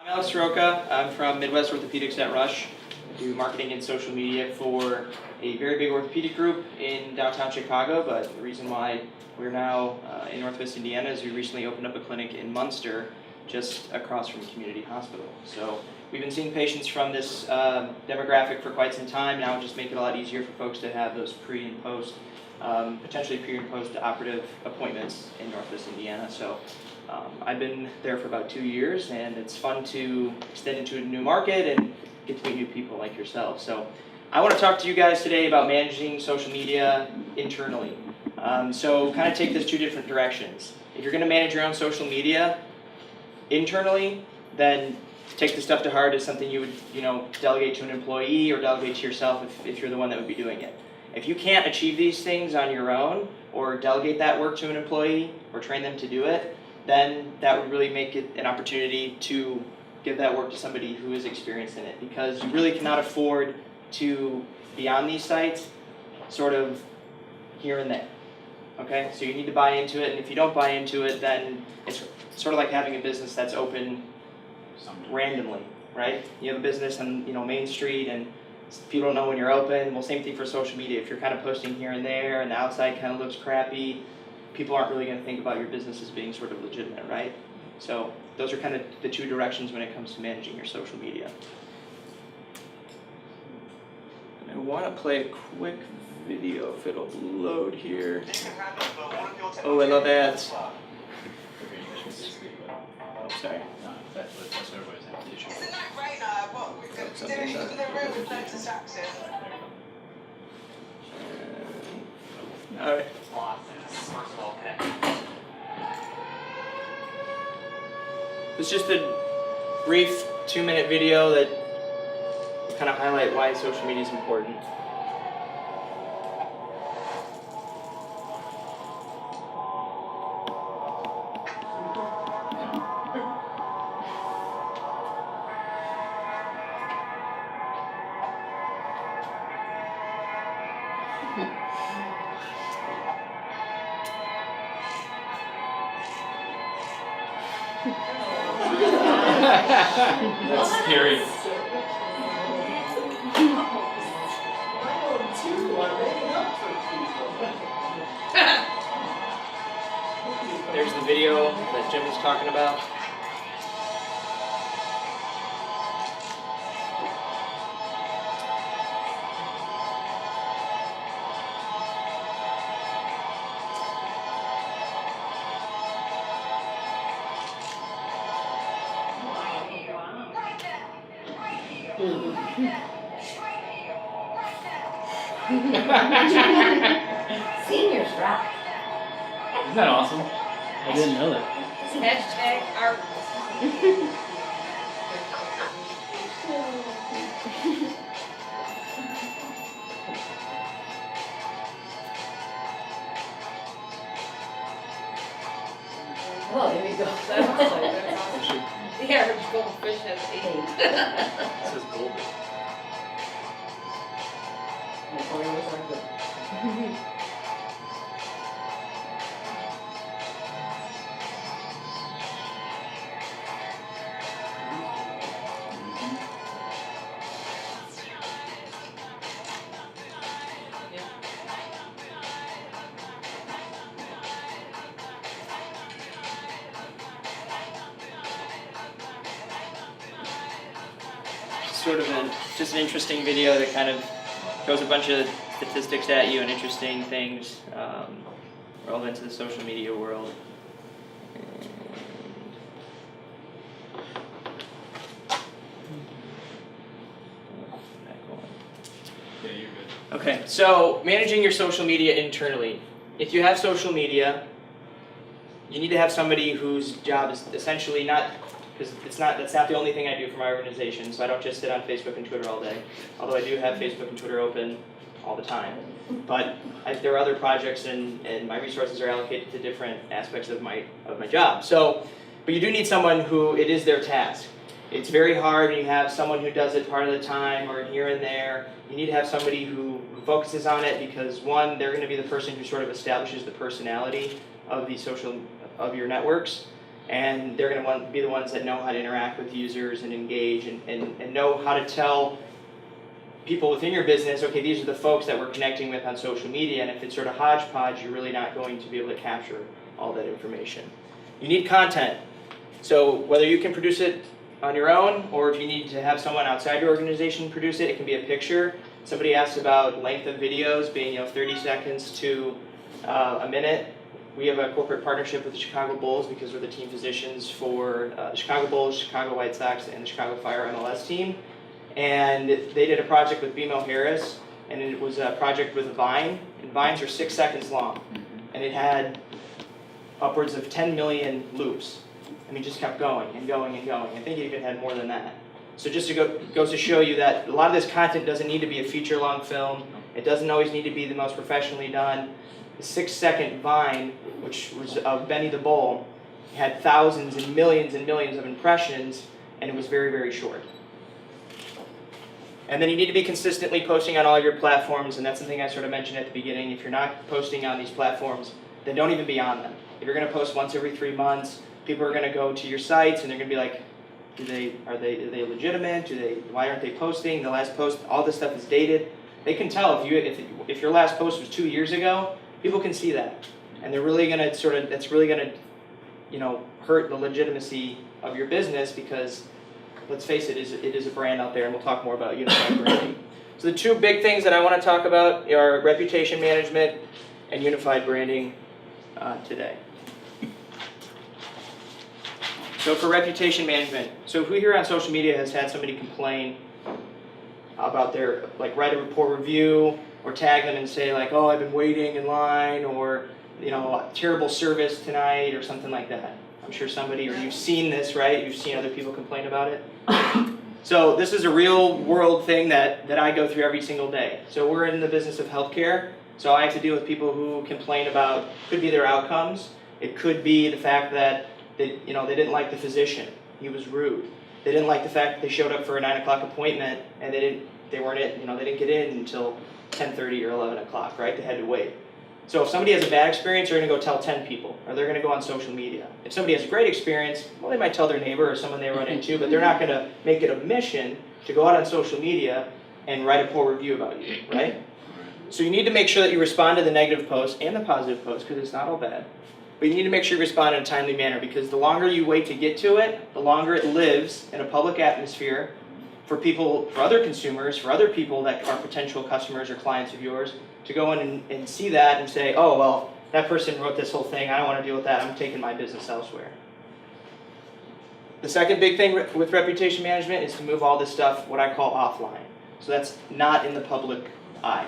I'm Sroko. I'm from Midwest Orthopedics at Rush. I do marketing and social media for a very big orthopedic group in downtown Chicago, but the reason why we're now in Northwest Indiana is we recently opened up a clinic in Munster, just across from a community hospital. So we've been seeing patients from this demographic for quite some time. Now it just makes it a lot easier for folks to have those pre and post, potentially pre and post operative appointments in Northwest Indiana. So I've been there for about 2 years, and it's fun to extend into a new market and get to meet new people like yourself. So I want to talk to you guys today about managing social media internally. So kind of take this two different directions. If you're going to manage your own social media internally, then take the stuff to heart as something you would delegate to an employee or delegate to yourself if you're the one that would be doing it. If you can't achieve these things on your own or delegate that work to an employee or train them to do it, then that would really make it an opportunity to give that work to somebody who is experienced in it, because you really cannot afford to be on these sites sort of here and there. Okay, so you need to buy into it, and if you don't buy into it, then it's sort of like having a business that's open randomly, right? You have a business on Main Street, and people don't know when you're open. Well, same thing for social media. If you're kind of posting here and there, and the outside kind of looks crappy, people aren't really going to think about your business as being sort of legitimate, right? So those are kind of the two directions when it comes to managing your social media. And I want to play a quick video if it'll load here. Oh, I love ads. Oh, sorry. That's what everybody's having the issue with. Isn't that great? What we're doing it in the room with no distraction. All right. It's just a brief 2-minute video that will kind of highlight why social media is important. That's scary. There's the video that Jim was talking about. Seniors rock. Isn't that awesome? I didn't know that. Hashtag art. Well, there we go. The average goldfish has 8. This is gold. Sort of just an interesting video that kind of throws a bunch of statistics at you and interesting things relevant to the social media world. Yeah, you're good. Okay, so managing your social media internally. If you have social media, you need to have somebody whose job is essentially not, because that's not the only thing I do for my organization, so I don't just sit on Facebook and Twitter all day, although I do have Facebook and Twitter open all the time. But there are other projects, and my resources are allocated to different aspects of my job. So, but you do need someone who it is their task. It's very hard when you have someone who does it part of the time or here and there. You need to have somebody who focuses on it, because one, they're going to be the person who sort of establishes the personality of your networks. and they're going to be the ones that know how to interact with users and engage and know how to tell people within your business, okay, these are the folks that we're connecting with on social media, and if it's sort of hodgepodge, you're really not going to be able to capture all that information. You need content. So whether you can produce it on your own, or if you need to have someone outside your organization produce it, it can be a picture. Somebody asked about length of videos being 30 seconds to a minute. We have a corporate partnership with the Chicago Bulls because we're the team physicians for the Chicago Bulls, Chicago White Sox, and the Chicago Fire MLS team. And they did a project with BMO Harris, and it was a project with a Vine, and Vines are 6 seconds long. And it had upwards of 10 million loops. I mean, just kept going and going and going. I think it even had more than that. So just goes to show you that a lot of this content doesn't need to be a feature-long film. It doesn't always need to be the most professionally done. The 6-second Vine, which was of Benny the Bull, had thousands and millions of impressions, and it was very, very short. And then you need to be consistently posting on all your platforms, and that's something I sort of mentioned at the beginning. If you're not posting on these platforms, then don't even be on them. If you're going to post once every 3 months, people are going to go to your sites and they're going to be like, are they legitimate? Why aren't they posting? The last post, all this stuff is dated. They can tell if your last post was 2 years ago, people can see that, and they're really going to that's really going to hurt the legitimacy of your business because, let's face it, it is a brand out there, and we'll talk more about unified branding. So the 2 big things that I want to talk about are reputation management and unified branding today. So for reputation management, so who here on social media has had somebody complain about their, write a report review or tag them and say oh, I've been waiting in line, or terrible service tonight or something like that. I'm sure somebody, or you've seen this, right? You've seen other people complain about it. So this is a real world thing that I go through every single day. So we're in the business of healthcare, so I have to deal with people who complain about, could be their outcomes, it could be the fact that they didn't like the physician, he was rude. They didn't like the fact that they showed up for a 9 o'clock appointment and they didn't get in until 10:30 or 11 o'clock, right? They had to wait. So if somebody has a bad experience, they're going to go tell 10 people, or they're going to go on social media. If somebody has a great experience, well, they might tell their neighbor or someone they run into, but they're not going to make it a mission to go out on social media and write a poor review about you, right? So you need to make sure that you respond to the negative posts and the positive posts, because it's not all bad. But you need to make sure you respond in a timely manner, because the longer you wait to get to it, the longer it lives in a public atmosphere for people, for other consumers, for other people that are potential customers or clients of yours, to go in and see that and say, oh, well, that person wrote this whole thing, I don't want to deal with that, I'm taking my business elsewhere. The second big thing with reputation management is to move all this stuff, what I call offline. So that's not in the public eye.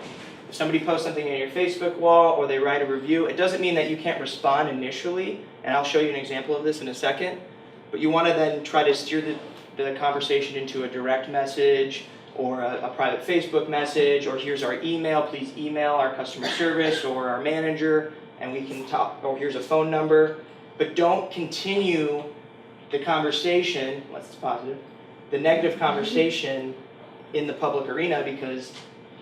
If somebody posts something on your Facebook wall or they write a review, it doesn't mean that you can't respond initially, and I'll show you an example of this in a second, but you want to then try to steer the conversation into a direct message or a private Facebook message, or here's our email, please email our customer service or our manager and we can talk, or here's a phone number. But don't continue the conversation, unless it's positive, the negative conversation in the public arena, because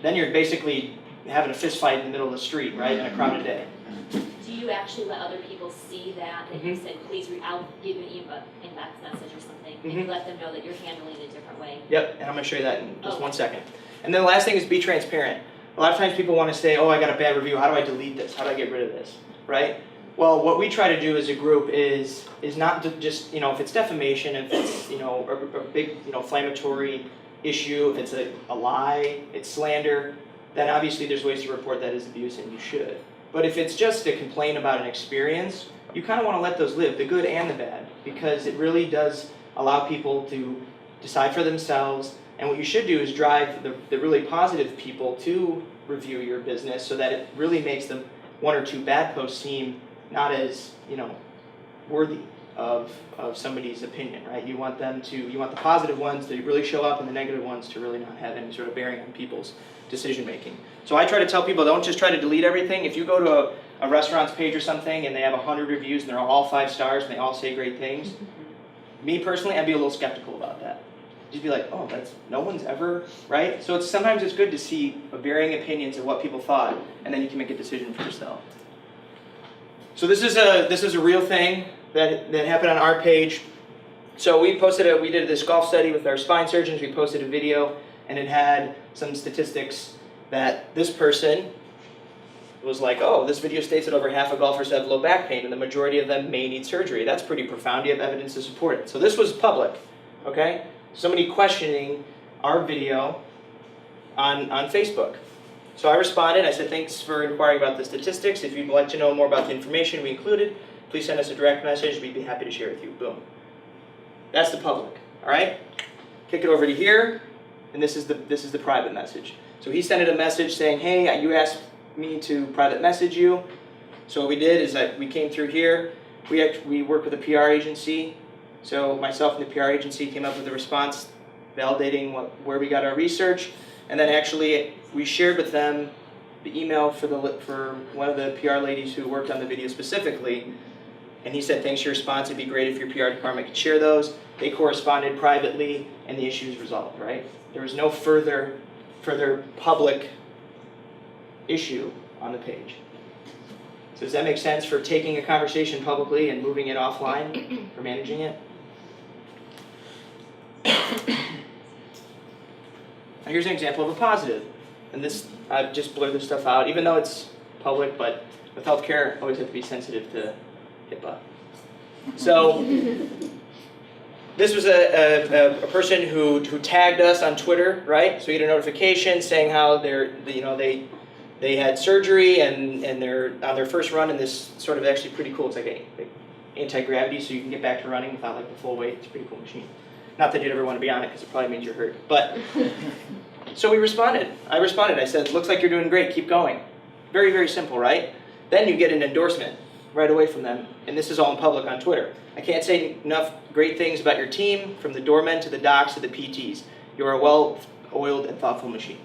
then you're basically having a fist fight in the middle of the street, right, in a crowded day. Do you actually let other people see that you said, please, I'll give you an inbox message or something, and you let them know that you're handling it a different way? Yep, and I'm going to show you that in just 1 second. And then the last thing is be transparent. A lot of times people want to say, oh, I got a bad review, how do I delete this? How do I get rid of this, right? Well, what we try to do as a group is not to just, if it's defamation, if it's, a big, inflammatory issue, if it's a lie, it's slander, then obviously there's ways to report that as abuse, and you should. But if it's just a complaint about an experience, you kind of want to let those live, the good and the bad, because it really does allow people to decide for themselves. And what you should do is drive the really positive people to review your business, so that it really makes the 1 or 2 bad posts seem not as, worthy of somebody's opinion, right? You want the positive ones to really show up, and the negative ones to really not have any sort of bearing on people's decision making. So I try to tell people, don't just try to delete everything. If you go to a restaurant's page or something and they have 100 reviews and they're all 5 stars and they all say great things, me personally, I'd be a little skeptical about that. Just be like, oh, no one's ever, right? So sometimes it's good to see varying opinions of what people thought, and then you can make a decision for yourself. So this is a real thing. that happened on our page. So we did this golf study with our spine surgeons. We posted a video, and it had some statistics that this person was like, oh, this video states that over half of golfers have low back pain, and the majority of them may need surgery. That's pretty profound. You have evidence to support it. So this was public, okay? Somebody questioning our video on Facebook. So I responded. I said, thanks for inquiring about the statistics. If you'd like to know more about the information we included, please send us a direct message. We'd be happy to share with you. Boom. That's the public, all right? Kick it over to here, and this is the private message. So he sent it a message saying, hey, you asked me to private message you. So what we did is that we came through here. We worked with a PR agency. So myself and the PR agency came up with a response validating where we got our research, and then actually we shared with them the email for one of the PR ladies who worked on the video specifically, and he said, thanks for your response. It'd be great if your PR department could share those. They corresponded privately, and the issue is resolved, right? There was no further public issue on the page. So does that make sense for taking a conversation publicly and moving it offline, for managing it? Now here's an example of a positive. And this, I've just blurred this stuff out, even though it's public, but with healthcare, always have to be sensitive to HIPAA. So this was a person who tagged us on Twitter, right? So we get a notification saying how they had surgery and they're on their first run in this sort of actually pretty cool. It's like an anti-gravity, so you can get back to running without like the full weight. It's a pretty cool machine. Not that you'd ever want to be on it because it probably means you're hurt. But so we responded. I responded. I said, looks like you're doing great. Keep going. Very, very simple, right? Then you get an endorsement right away from them. And this is all in public on Twitter. I can't say enough great things about your team, from the doormen to the docs to the PTs. You are a well-oiled and thoughtful machine.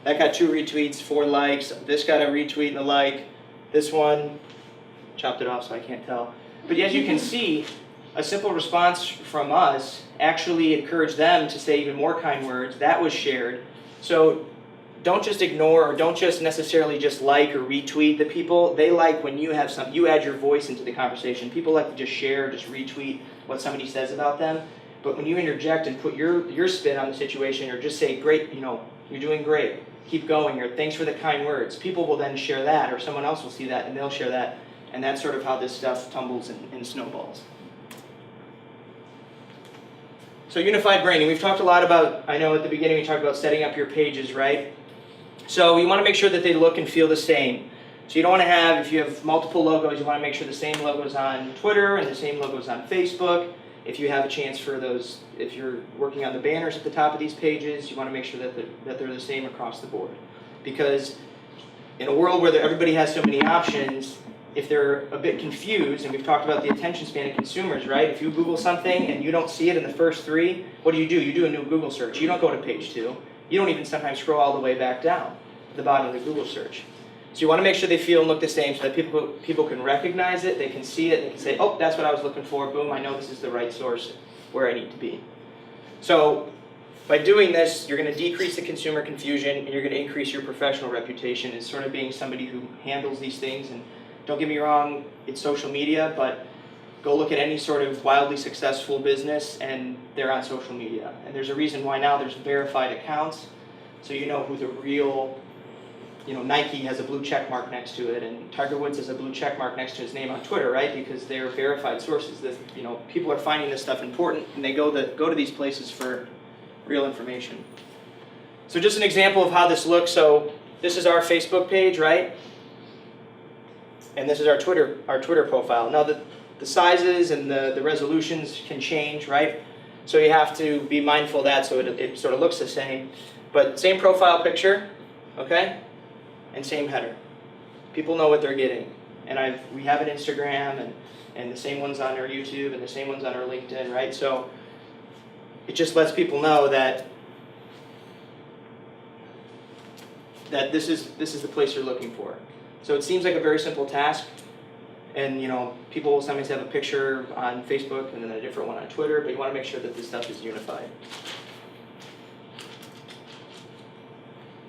That got 2 retweets, 4 likes. This got a retweet and a like. This one, chopped it off so I can't tell. But as you can see, a simple response from us actually encouraged them to say even more kind words. That was shared. So don't just ignore, or don't just necessarily just like or retweet the people. They like when you have you add your voice into the conversation. People like to just share, just retweet what somebody says about them. But when you interject and put your spin on the situation, or just say, great, you're doing great, keep going, or thanks for the kind words, people will then share that, or someone else will see that and they'll share that. And that's sort of how this stuff tumbles and snowballs. So unified branding, we've talked a lot about, I know at the beginning we talked about setting up your pages, right? So you want to make sure that they look and feel the same. So you don't want to have, if you have multiple logos, you want to make sure the same logo's on Twitter and the same logo's on Facebook. If you have a chance for those, if you're working on the banners at the top of these pages, you want to make sure that they're the same across the board. Because in a world where everybody has so many options, if they're a bit confused, and we've talked about the attention span of consumers, right? If you Google something and you don't see it in the first 3, what do? You do a new Google search. You don't go to page 2. You don't even sometimes scroll all the way back down to the bottom of the Google search. So you want to make sure they feel and look the same so that people can recognize it, they can see it, they can say, oh, that's what I was looking for, boom, I know this is the right source where I need to be. So by doing this, you're going to decrease the consumer confusion, and you're going to increase your professional reputation as sort of being somebody who handles these things. And don't get me wrong, it's social media, but go look at any sort of wildly successful business and they're on social media. And there's a reason why now there's verified accounts, so you know who the real, Nike has a blue check mark next to it, and Tiger Woods has a blue check mark next to his name on Twitter, right? Because they're verified sources. That people are finding this stuff important, and they go to these places for real information. So just an example of how this looks. So this is our Facebook page, right? And this is our Twitter profile. Now the sizes and the resolutions can change, right? So you have to be mindful of that so it sort of looks the same. But same profile picture, okay? And same header. People know what they're getting. And we have an Instagram and the same ones on our YouTube and the same ones on our LinkedIn, right? So it just lets people know that this is the place you're looking for. So it seems like a very simple task, and people will sometimes have a picture on Facebook and then a different one on Twitter, but you want to make sure that this stuff is unified.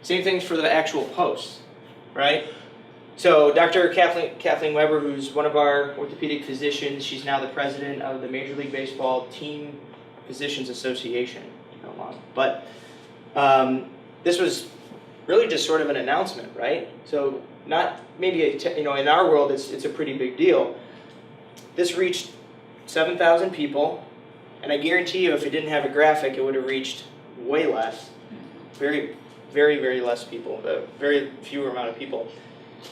Same things for the actual posts, right? So Dr. Kathleen Weber, who's one of our orthopedic physicians, she's now the president of the Major League Baseball Team Physicians Association. But this was really just sort of an announcement, right? So not maybe in our world it's a pretty big deal. This reached 7,000 people, and I guarantee you if it didn't have a graphic, it would have reached way less. Very, very, very less people. Very fewer amount of people.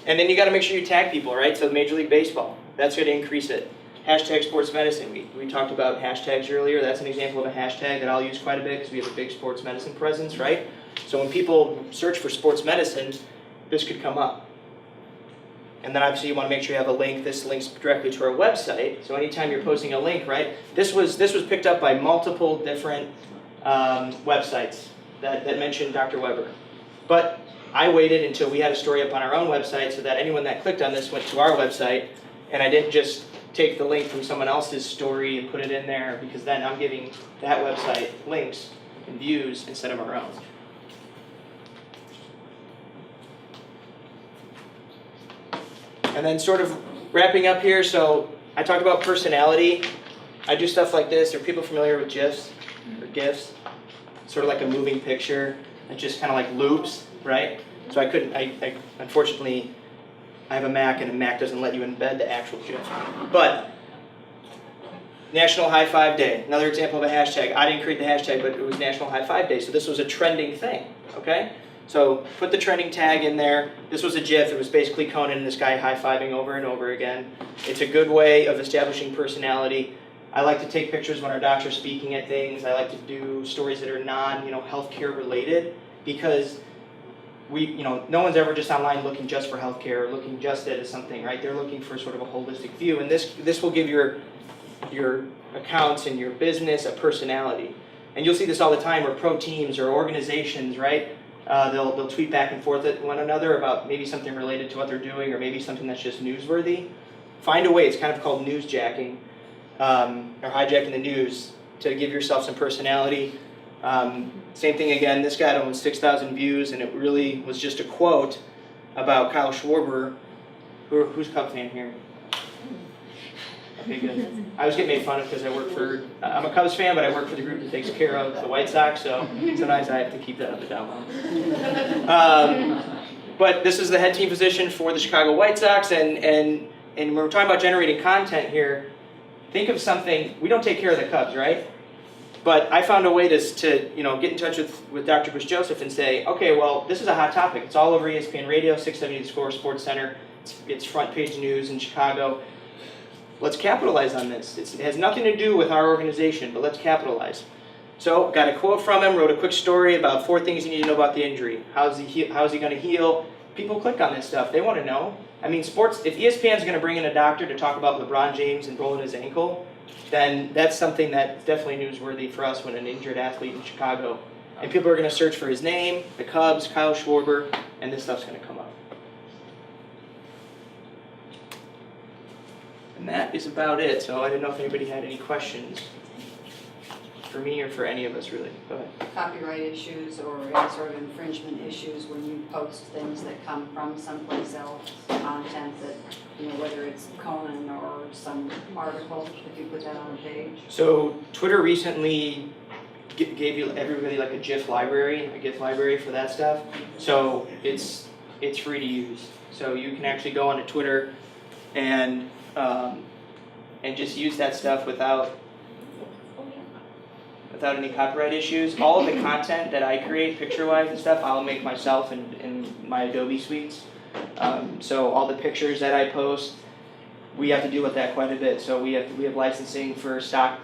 And then you got to make sure you tag people, right? So Major League Baseball, that's going to increase it. Hashtag sports medicine. We talked about hashtags earlier. That's an example of a hashtag that I'll use quite a bit because we have a big sports medicine presence, right? So when people search for sports medicine, this could come up. And then obviously you want to make sure you have a link. This links directly to our website. So anytime you're posting a link, right? This was picked up by multiple different websites that mentioned Dr. Weber. But I waited until we had a story up on our own website so that anyone that clicked on this went to our website, and I didn't just take the link from someone else's story and put it in there, because then I'm giving that website links and views instead of our own. And then sort of wrapping up here, so I talked about personality. I do stuff like this. Are people familiar with GIFs or GIFs? Sort of like a moving picture that just kind of like loops, right? So I unfortunately, I have a Mac, and a Mac doesn't let you embed the actual GIF. But National High Five Day, another example of a hashtag. I didn't create the hashtag, but it was National High Five Day, so this was a trending thing, okay? So put the trending tag in there. This was a GIF. It was basically Conan and this guy high-fiving over and over again. It's a good way of establishing personality. I like to take pictures when our doctor's speaking at things. I like to do stories that are non-healthcare related, because no one's ever just online looking just for healthcare or looking just at something, right? They're looking for sort of a holistic view, and this will give your accounts and your business a personality. And you'll see this all the time where pro teams or organizations, right? They'll tweet back and forth at one another about maybe something related to what they're doing, or maybe something that's just newsworthy. Find a way. It's kind of called newsjacking, or hijacking the news, to give yourself some personality. Same thing again. This got almost 6,000 views, and it really was just a quote about Kyle Schwarber. Who's Cub fan here? Okay, good. I was getting made fun of because I work for, I'm a Cubs fan, but I work for the group that takes care of the White Sox, so sometimes I have to keep that up and down. But this is the head team physician for the Chicago White Sox, and when we're talking about generating content here, think of something. We don't take care of the Cubs, right? But I found a way to get in touch with Dr. Bruce Joseph and say, okay, well, this is a hot topic. It's all over ESPN Radio, 670 The Score, Sports Center. It's front page news in Chicago. Let's capitalize on this. It has nothing to do with our organization, but let's capitalize. So, got a quote from him, wrote a quick story about 4 things you need to know about the injury. How's he going to heal? People click on this stuff. They want to know. I mean, sports, if ESPN's going to bring in a doctor to talk about LeBron James and rolling his ankle, then that's something that's definitely newsworthy for us when an injured athlete in Chicago. And people are going to search for his name, the Cubs, Kyle Schwarber, and this stuff's going to come up. And that is about it. So I didn't know if anybody had any questions for me or for any of us, really. Go ahead. Copyright issues or any sort of infringement issues when you post things that come from someplace else, content that, whether it's Conan or some article, if you put that on a page? So Twitter recently gave everybody like a GIF library for that stuff. So it's free to use. So you can actually go onto Twitter and just use that stuff without any copyright issues. All of the content that I create, picture-wise and stuff, I'll make myself in my Adobe suites. So all the pictures that I post, we have to deal with that quite a bit. So we have licensing for stock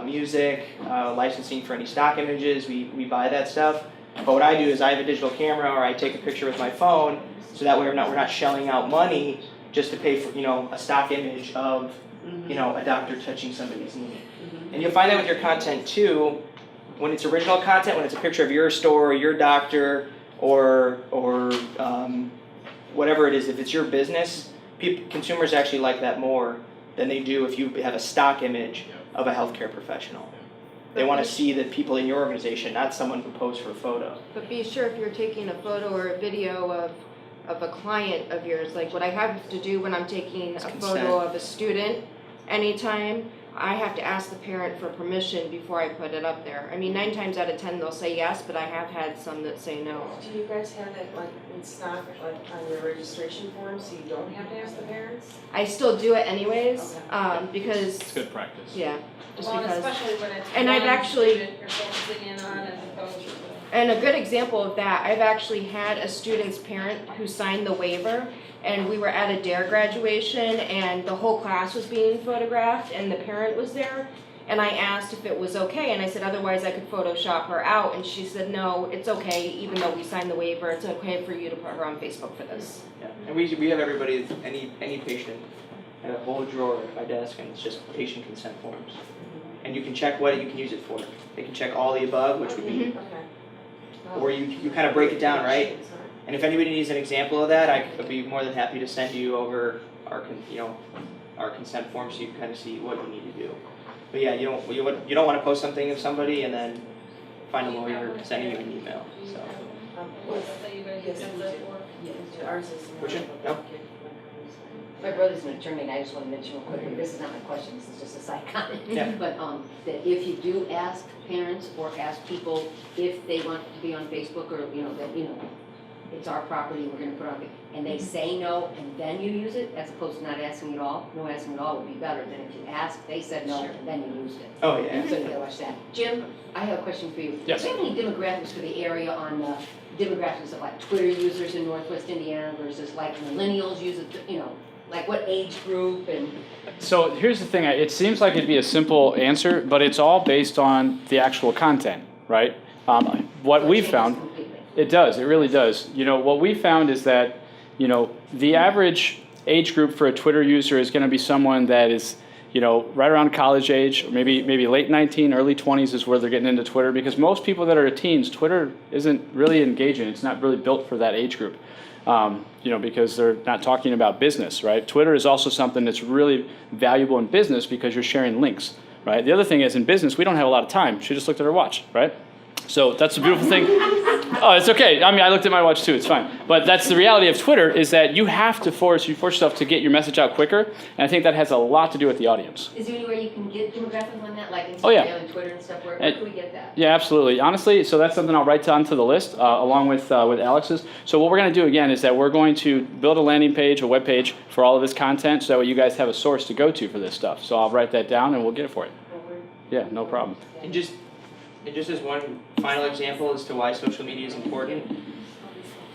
music, licensing for any stock images. We buy that stuff. But what I do is I have a digital camera, or I take a picture with my phone, so that way we're not shelling out money just to pay for a stock image of a doctor touching somebody's knee. And you'll find that with your content too, when it's original content, when it's a picture of your store or your doctor or whatever it is, if it's your business, consumers actually like that more than they do if you have a stock image of a healthcare professional. They want to see the people in your organization, not someone who posts for a photo. But be sure if you're taking a photo or a video of of a client of yours, like what I have to do when I'm taking a Consent. photo of a student anytime, I have to ask the parent for permission before I put it up there. I mean, 9 times out of 10 they'll say yes, but I have had some that say no. Do you guys have that like in stock, like on your registration form, so you don't have to ask the parents? I still do it anyways, Okay. because, It's good practice. yeah, just Well, because. especially when it's And I've one actually- student you're focusing in on as opposed to. And a good example of that, I've actually had a student's parent who signed the waiver, and we were at a DARE graduation, and the whole class was being photographed, and the parent was there, and I asked if it was okay, and I said otherwise I could Photoshop her out, and she said, no, it's okay, even though we signed the waiver, it's okay for you to put her on Facebook for this. Yeah, and we have everybody, any patient, have a whole drawer at my desk, and it's just patient consent forms. And you can check what you can use it for. They can check all the above, which would be, Okay. or you kind of break it down, right? And if anybody needs an example of that, I could be more than happy to send you over our our consent form so you can kind of see what you need to do. But yeah, you don't want to post something of somebody and then find a lawyer sending you an email. So That you guys Yes, use we that do. for? Ours is. Which one? No. My brother's an attorney, and I just want to mention real quickly, this is not my question, this is just a side comment. Yeah. But, that if you do ask parents or ask people if they want to be on Facebook or, that, it's our property, we're gonna put it on, and they say no, and then you use it, as opposed to not asking at all, no asking at all would be better than if you asked, they said no, and then you used it. oh yeah. So you gotta watch that. Jim, I have a question for you. Yes. Do you have any demographics for the area on demographics of like Twitter users in Northwest Indiana versus like millennials use it, like what age group and? So here's the thing, it seems like it'd be a simple answer, but it's all based on the actual content, right? What we've found, it does, it really does. What we found is that, the average age group for a Twitter user is gonna be someone that is, right around college age, or maybe late 19, early 20s is where they're getting into Twitter, because most people that are teens, Twitter isn't really engaging, it's not really built for that age group. Because they're not talking about business, right? Twitter is also something that's really valuable in business because you're sharing links, right? The other thing is in business, we don't have a lot of time. She just looked at her watch, right? So that's a beautiful thing. Oh, it's okay. I mean, I looked at my watch too. It's fine. But that's the reality of Twitter is that you have to force yourself to get your message out quicker. And I think that has a lot to do with the audience. Is there anywhere you can get demographics on that, like Oh, yeah. Instagram and Twitter and stuff? Where can we get that? Yeah, absolutely. Honestly, so that's something I'll write down to the list along with Alex's. So what we're going to do again is that we're going to build a landing page, a web page for all of this content, so that way you guys have a source to go to for this stuff. So I'll write that down and we'll get it for you. Yeah, no problem. And just as one final example as to why social media is important,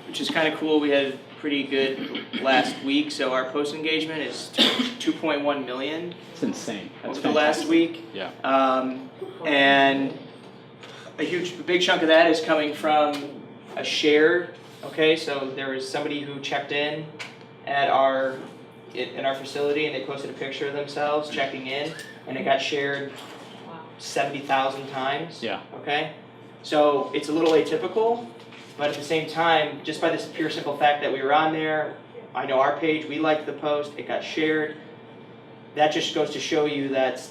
which is kind of cool, we had a pretty good last week. So our post engagement is 2.1 million It's insane. That's over the last week. Yeah. And a big chunk of that is coming from a share. Okay, so there was somebody who checked in at our facility and they posted a picture of themselves checking in, and it got shared 70,000 times. Yeah. Okay, so it's a little atypical, but at the same time, just by this pure simple fact that we were on there, I know our page, we liked the post, it got shared. That just goes to show you that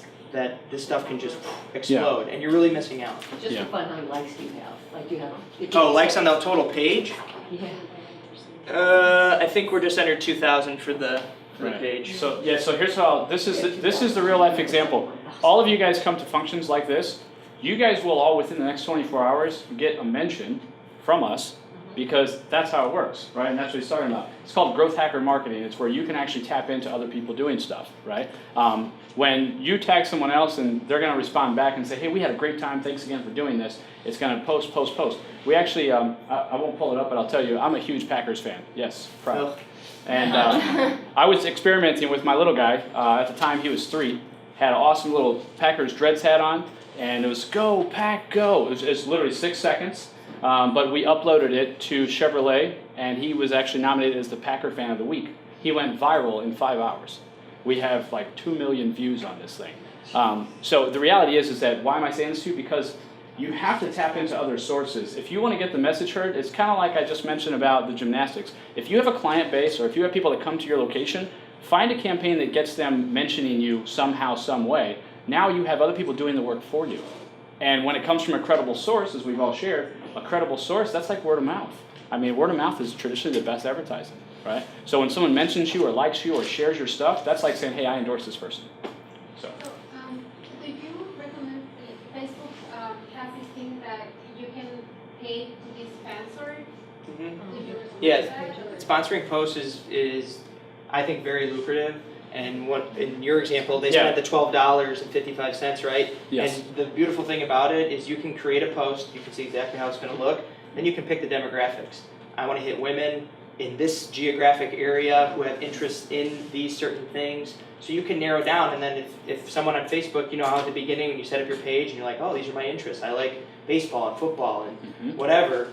this stuff can just explode, and you're really missing out. Just Yeah. for fun, how many likes do you have? Like you have? Oh, likes on the total page? Yeah. I think we're just under 2,000 for the Right. page. So here's how this is the real life example. All of you guys come to functions like this. You guys will all within the next 24 hours get a mention from us because that's how it works, right? And that's what he's talking about. It's called growth hacker marketing. It's where you can actually tap into other people doing stuff, right? When you tag someone else and they're going to respond back and say, hey, we had a great time. Thanks again for doing this. It's going to post. We actually, I won't pull it up, but I'll tell you, I'm a huge Packers fan. Yes, proud. Ugh. And I was experimenting with my little guy. At the time, he was 3. Had an awesome little Packers dreads hat on, and it was "Go Pack Go." It's literally 6 seconds, but we uploaded it to Chevrolet, and he was actually nominated as the Packer Fan of the Week. He went viral in 5 hours. We have like 2 million views on this thing. So the reality is that why am I saying this to you? Because you have to tap into other sources. If you want to get the message heard, it's kind of like I just mentioned about the gymnastics. If you have a client base or if you have people that come to your location, find a campaign that gets them mentioning you somehow, some way. Now you have other people doing the work for you. And when it comes from a credible source, as we've all shared, a credible source, that's like word of mouth. I mean, word of mouth is traditionally the best advertising, right? So when someone mentions you or likes you or shares your stuff, that's like saying, hey, I endorse this person. So. Do you recommend Facebook has this thing that you can pay to be sponsored? Do you recommend Yeah, that? sponsoring posts is I think very lucrative. And what in your example, they spent the $12.55, right? Yes. And the beautiful thing about it is you can create a post, you can see exactly how it's going to look, then you can pick the demographics. I want to hit women in this geographic area who have interest in these certain things. So you can narrow down, and then if someone on Facebook, you know how at the beginning when you set up your page and you're like, oh, these are my interests. I like baseball and football and whatever.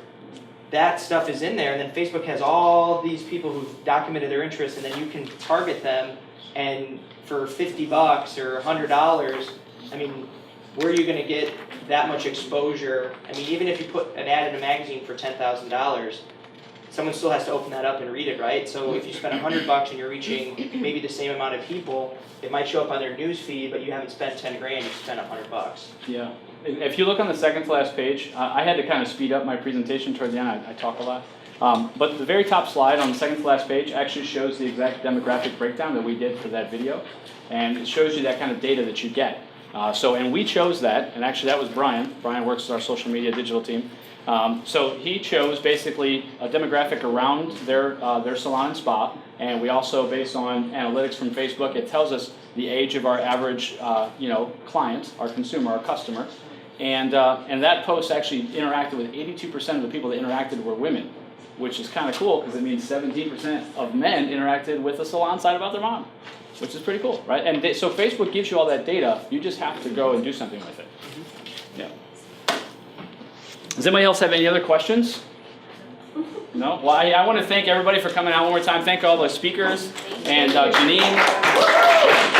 That stuff is in there, and then Facebook has all these people who've documented their interests, and then you can target them. And for $50 or $100, I mean, where are you going to get that much exposure? I mean, even if you put an ad in a magazine for $10,000, someone still has to open that up and read it, right? So if you spend $100 and you're reaching maybe the same amount of people, it might show up on their news feed, but you haven't spent 10 grand, you spent $100. Yeah. If you look on the second to last page, I had to kind of speed up my presentation towards the end. I talk a lot. But the very top slide on the second to last page actually shows the exact demographic breakdown that we did for that video. And it shows you that kind of data that you get. And we chose that, and actually that was Brian. Brian works with our social media digital team. So he chose basically a demographic around their salon and spa. And we also, based on analytics from Facebook, it tells us the age of our average client, our consumer, our customer. And that post actually interacted with 82% of the people that interacted were women, which is kind of cool because it means 17% of men interacted with the salon site about their mom, which is pretty cool, right? And so Facebook gives you all that data. You just have to go and do something with it. Yeah. Does anybody else have any other questions? No? Well, I want to thank everybody for coming out one more time. Thank all the speakers and Janine.